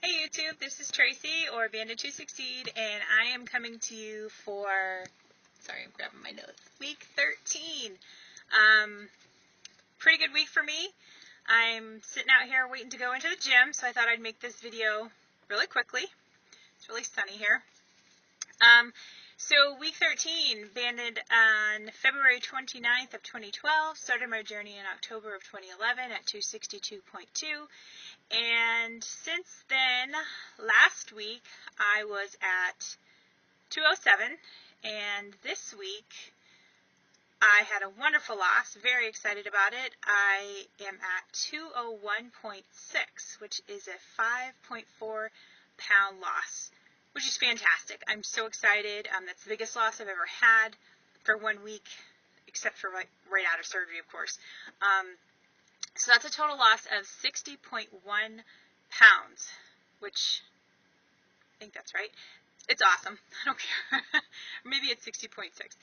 Hey YouTube, this is Tracy, or Banded to Succeed, and I am coming to you for, sorry, I'm grabbing my notes, week 13. Pretty good week for me. I'm sitting out here waiting to go into the gym, so I thought I'd make this video really quickly. It's really sunny here. So week 13, banded on February 29th of 2012, started my journey in October of 2011 at 262.2, and since then, last week, I was at 207, and this week, I had a wonderful loss, very excited about it. I am at 201.6, which is a 5.4 pound loss, which is fantastic. I'm so excited. That's the biggest loss I've ever had for 1 week, except for right out of surgery, of course. So that's a total loss of 60.1 pounds, which I think that's right. It's awesome. I don't care. Maybe it's 60.6.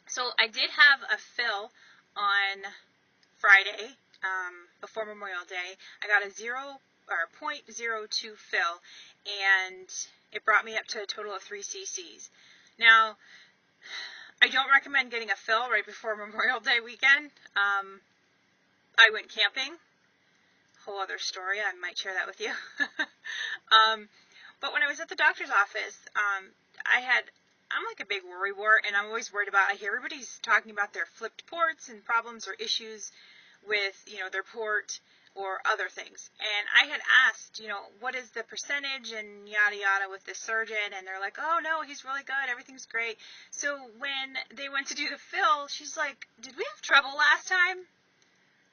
So I did have a fill on Friday before Memorial Day. I got a 0.02 fill, and it brought me up to a total of 3 cc's. Now, I don't recommend getting a fill right before Memorial Day weekend. I went camping. Whole other story. I might share that with you. But when I was at the doctor's office, I'm like a big worrywart, and I'm always worried about, I hear everybody's talking about their flipped ports and problems or issues with, their port or other things. And I had asked, what is the percentage and yada yada with this surgeon, and they're like, oh no, he's really good, everything's great. So when they went to do the fill, she's like, did we have trouble last time?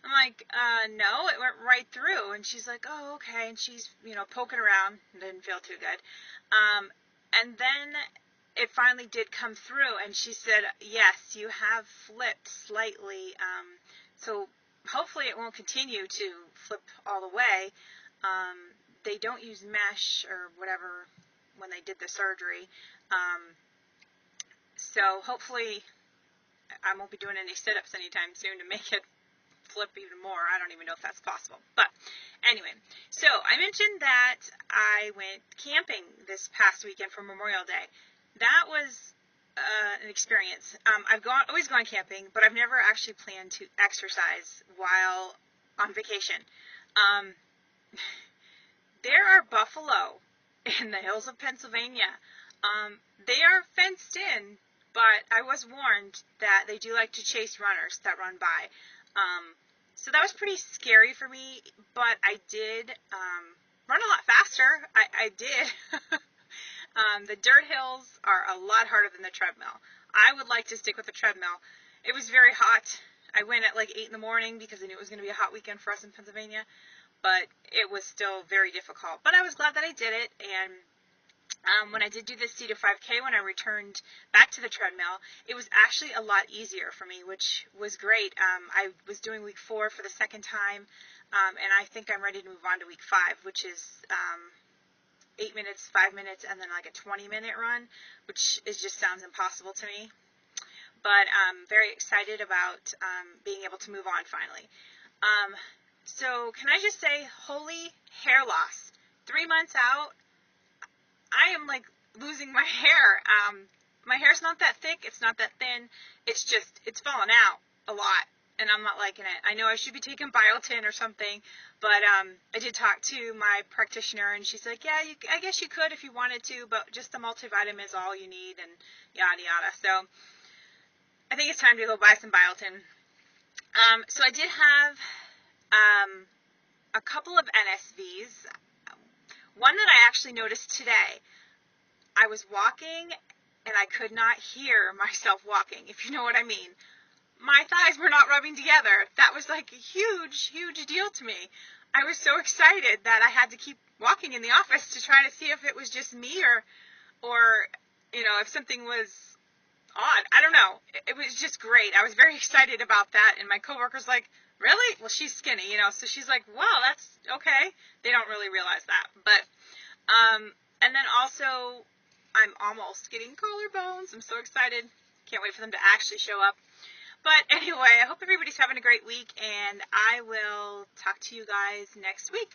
I'm like, no, it went right through. And she's like, oh, okay. And she's, poking around. Didn't feel too good. And then it finally did come through, and she said, yes, you have flipped slightly. So hopefully it won't continue to flip all the way. They don't use mesh or whatever when they did the surgery. So hopefully I won't be doing any sit-ups anytime soon to make it flip even more. I don't even know if that's possible. But anyway, so I mentioned that I went camping this past weekend for Memorial Day. That was an experience. I've always gone camping, but I've never actually planned to exercise while on vacation. There are buffalo in the hills of Pennsylvania. They are fenced in, but I was warned that they do like to chase runners that run by. So that was pretty scary for me, but I did run a lot faster. I did. The dirt hills are a lot harder than the treadmill. I would like to stick with the treadmill. It was very hot. I went at like 8 in the morning because I knew it was going to be a hot weekend for us in Pennsylvania, but it was still very difficult. But I was glad that I did it, and when I did do this C to 5K, when I returned back to the treadmill, it was actually a lot easier for me, which was great. I was doing week 4 for the second time, and I think I'm ready to move on to week 5, which is 8 minutes, 5 minutes, and then like a 20-minute run, which just sounds impossible to me. But I'm very excited about being able to move on finally. So can I just say, holy hair loss. 3 months out, I am like losing my hair. My hair's not that thick. It's not that thin. It's falling out a lot, and I'm not liking it. I know I should be taking biotin or something, but I did talk to my practitioner, and she's like, yeah, I guess you could if you wanted to, but just the multivitamin is all you need, and yada yada. So I think it's time to go buy some biotin. So I did have a couple of NSVs. One that I actually noticed today. I was walking, and I could not hear myself walking, if you know what I mean. My thighs were not rubbing together. That was like a huge, huge deal to me. I was so excited that I had to keep walking in the office to try to see if it was just me or if something was odd. I don't know. It was just great. I was very excited about that, and my coworker's like, really? Well, she's skinny, so she's like, wow, that's okay. They don't really realize that. But, and then also, I'm almost getting collarbones. I'm so excited. Can't wait for them to actually show up. But anyway, I hope everybody's having a great week, and I will talk to you guys next week.